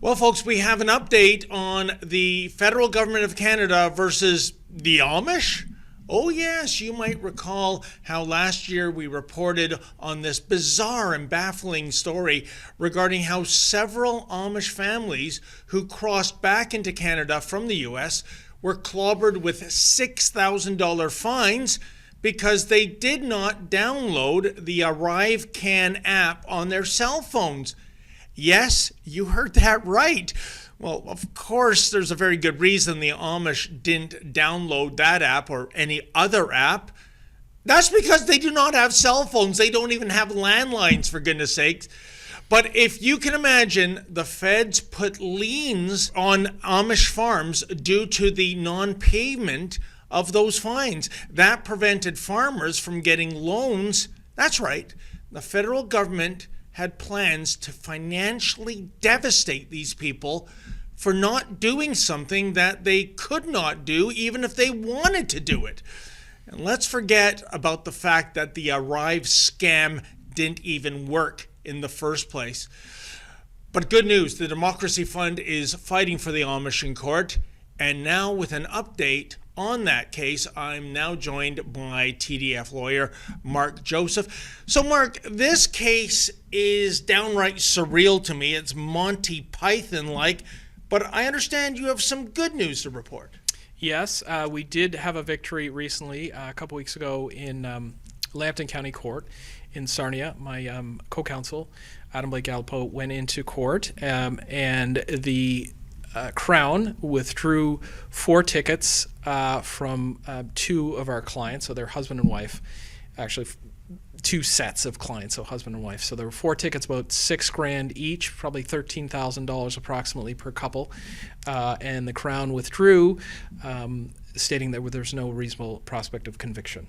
Well, folks, we have an update on the federal government of Canada versus the Amish. Oh, yes, you might recall how last year we reported on this bizarre and baffling story regarding how several Amish families who crossed back into Canada from the U.S. were clobbered with $6,000 fines because they did not download the ArriveCan app on their cell phones. Yes, you heard that right. Well, of course, there's a very good reason the Amish didn't download that app or any other app. That's because they do not have cell phones. They don't even have landlines, for goodness sakes. But if you can imagine, the feds put liens on Amish farms due to the non-payment of those fines. That prevented farmers from getting loans. That's right. The federal government had plans to financially devastate these people for not doing something that they could not do even if they wanted to do it. And let's forget about the fact that the Arrive scam didn't even work in the first place. But good news, the Democracy Fund is fighting for the Amish in court. And now with an update on that case, I'm now joined by TDF lawyer Mark Joseph. So Mark, this case is downright surreal to me. It's Monty Python-like, but I understand you have some good news to report. Yes, we did have a victory recently, a couple weeks ago in Lambton County Court in Sarnia. My co-counsel, Adam Blake Gallipo, went into court and the Crown withdrew 4 tickets from 2 of our clients, so they're husband and wife, actually 2 sets of clients, so husband and wife. So there were 4 tickets, about $6,000 each, probably $13,000 approximately per couple, and the Crown withdrew, stating that there's no reasonable prospect of conviction.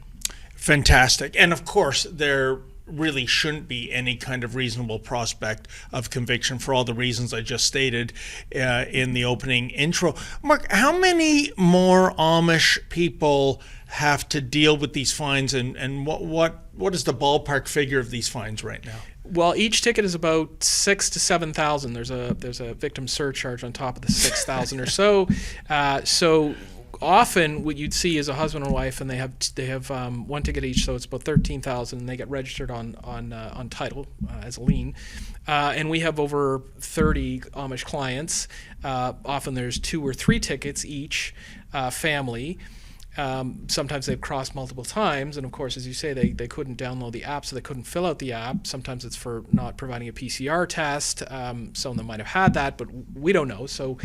Fantastic. And of course, there really shouldn't be any kind of reasonable prospect of conviction for all the reasons I just stated in the opening intro. Mark, how many more Amish people have to deal with these fines, and what is the ballpark figure of these fines right now? Well, each ticket is about $6,000 to $7,000. There's a victim surcharge on top of the $6,000 or so. So often what you'd see is a husband and wife, and they have 1 ticket each, so it's about $13,000, and they get registered on title as a lien. And we have over 30 Amish clients. Often there's 2 or 3 tickets each family. Sometimes they've crossed multiple times, and of course, as you say, they couldn't download the app, so they couldn't fill out the app. Sometimes it's for not providing a PCR test. Some of them might have had that, but we don't know. So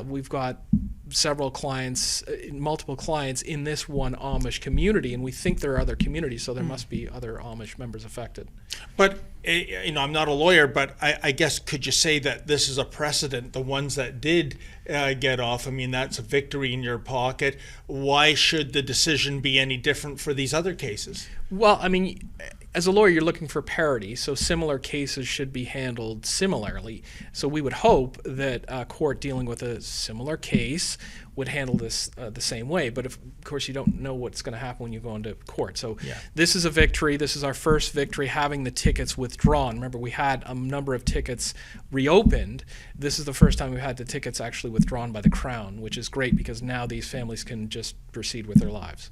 we've got several clients, multiple clients in this one Amish community, and we think there are other communities, so there must be other Amish members affected. But I'm not a lawyer, but I guess could you say that this is a precedent? The ones that did get off, I mean, that's a victory in your pocket. Why should the decision be any different for these other cases? Well, I mean, as a lawyer, you're looking for parity, so similar cases should be handled similarly. So we would hope that a court dealing with a similar case would handle this the same way. But of course, you don't know what's going to happen when you go into court. So This is a victory. This is our first victory, having the tickets withdrawn. Remember, we had a number of tickets reopened. This is the first time we've had the tickets actually withdrawn by the Crown, which is great because now these families can just proceed with their lives.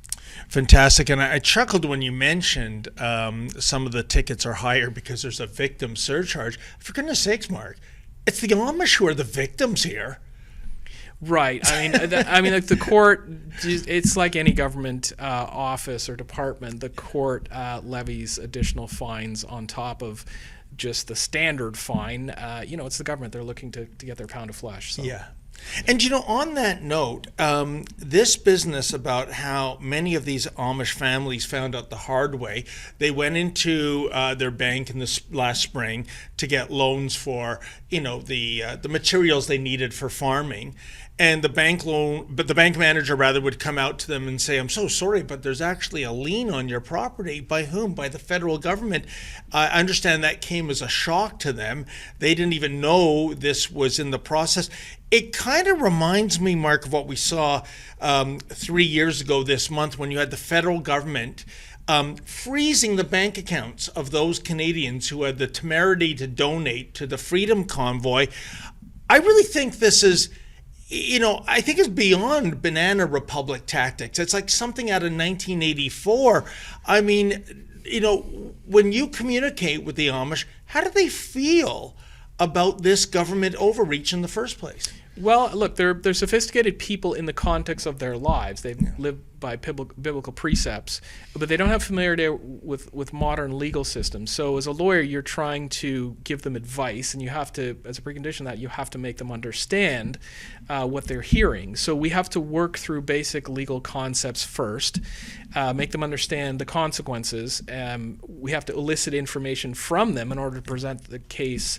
Fantastic. And I chuckled when you mentioned some of the tickets are higher because there's a victim surcharge. For goodness sakes, Mark, it's the Amish who are the victims here. Right. I mean, like the court, it's like any government office or department. The court levies additional fines on top of just the standard fine. It's the government. They're looking to get their pound of flesh. So. Yeah. And on that note, this business about how many of these Amish families found out the hard way, they went into their bank in the last spring to get loans for, the materials they needed for farming. And the bank manager would come out to them and say, "I'm so sorry, but there's actually a lien on your property." By whom? By the federal government. I understand that came as a shock to them. They didn't even know this was in the process. It kind of reminds me, Mark, of what we saw 3 years ago this month when you had the federal government freezing the bank accounts of those Canadians who had the temerity to donate to the Freedom Convoy. I really think this is, I think it's beyond Banana Republic tactics. It's like something out of 1984. I mean, when you communicate with the Amish, how do they feel about this government overreach in the first place? Well, look, they're sophisticated people in the context of their lives. They live by biblical precepts, but they don't have familiarity with modern legal systems. So as a lawyer, you're trying to give them advice, and you have to, as a precondition of that, you have to make them understand what they're hearing. So we have to work through basic legal concepts first, make them understand the consequences. We have to elicit information from them in order to present the case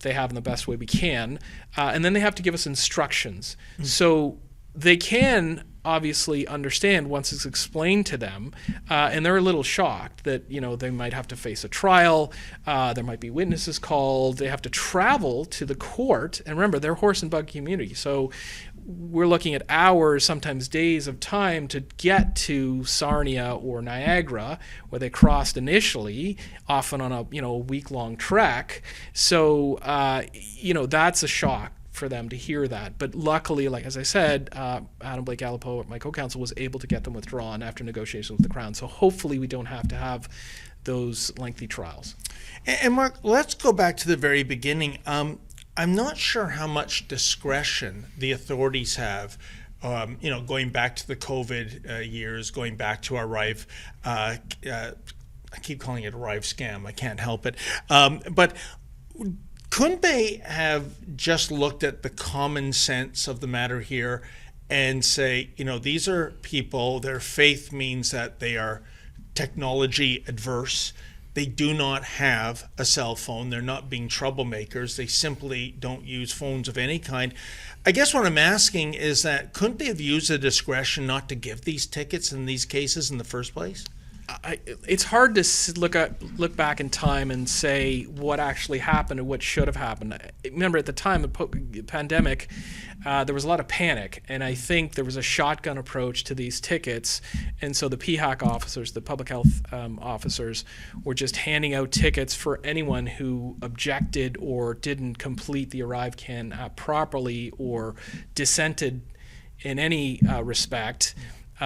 they have in the best way we can, and then they have to give us instructions. So they can obviously understand once it's explained to them, and they're a little shocked that they might have to face a trial, there might be witnesses called, they have to travel to the court, and remember, they're horse and bug community, so we're looking at hours, sometimes days of time to get to Sarnia or Niagara, where they crossed initially, often on a week-long trek. So that's a shock for them to hear that. But luckily, like as I said, Adam Blake Alipo, my co-counsel, was able to get them withdrawn after negotiations with the Crown. So hopefully we don't have to have those lengthy trials. And Mark, let's go back to the very beginning. I'm not sure how much discretion the authorities have, going back to the COVID years, going back to our Arrive. I keep calling it Arrive scam. I can't help it. But couldn't they have just looked at the common sense of the matter here and say, these are people, their faith means that they are technology adverse. They do not have a cell phone. They're not being troublemakers. They simply don't use phones of any kind. I guess what I'm asking is that couldn't they have used the discretion not to give these tickets in these cases in the first place? It's hard to look back in time and say what actually happened and what should have happened. Remember, at the time of the pandemic, there was a lot of panic, and I think there was a shotgun approach to these tickets, and so the PHAC officers, the public health officers, were just handing out tickets for anyone who objected or didn't complete the ArriveCan app properly or dissented in any respect,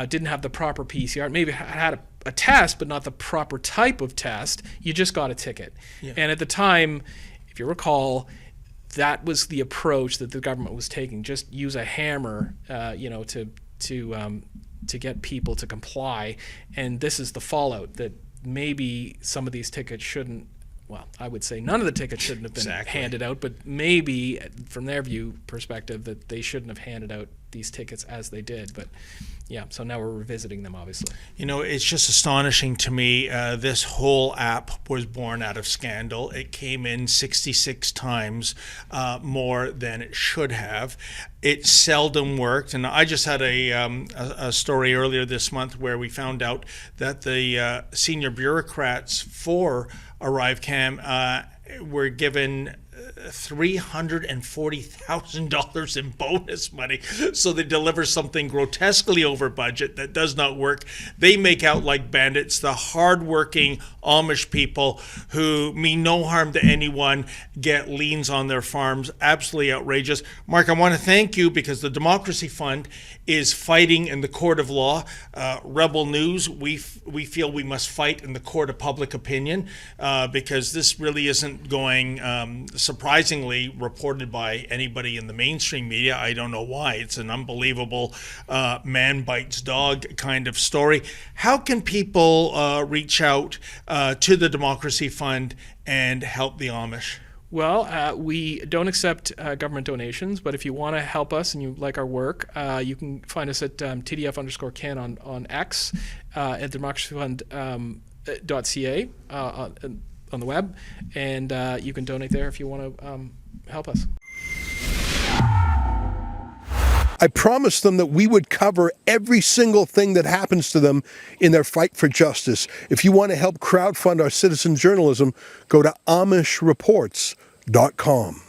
didn't have the proper PCR, maybe had a test, but not the proper type of test. You just got a ticket. Yeah. And at the time, if you recall, that was the approach that the government was taking. Just use a hammer, to get people to comply. And this is the fallout, that maybe some of these tickets shouldn't. Well, I would say none of the tickets shouldn't have been handed out, but maybe from their perspective, that they shouldn't have handed out these tickets as they did. But yeah, so now we're revisiting them, obviously. It's just astonishing to me. This whole app was born out of scandal. It came in 66 times more than it should have. It seldom worked. And I just had a story earlier this month where we found out that the senior bureaucrats for ArriveCan were given $340,000 in bonus money, so they deliver something grotesquely over budget that does not work. They make out like bandits. The hardworking Amish people who mean no harm to anyone get liens on their farms. Absolutely outrageous. Mark, I want to thank you because the Democracy Fund is fighting in the court of law. Rebel News, we feel we must fight in the court of public opinion because this really isn't going surprisingly reported by anybody in the mainstream media. I don't know why. It's an unbelievable man bites dog kind of story. How can people reach out to the Democracy Fund and help the Amish? Well, we don't accept government donations, but if you want to help us and you like our work, you can find us at TDF_can on X, at democracyfund.ca on the web, and you can donate there if you want to help us. I promised them that we would cover every single thing that happens to them in their fight for justice. If you want to help crowdfund our citizen journalism, go to AmishReports.com.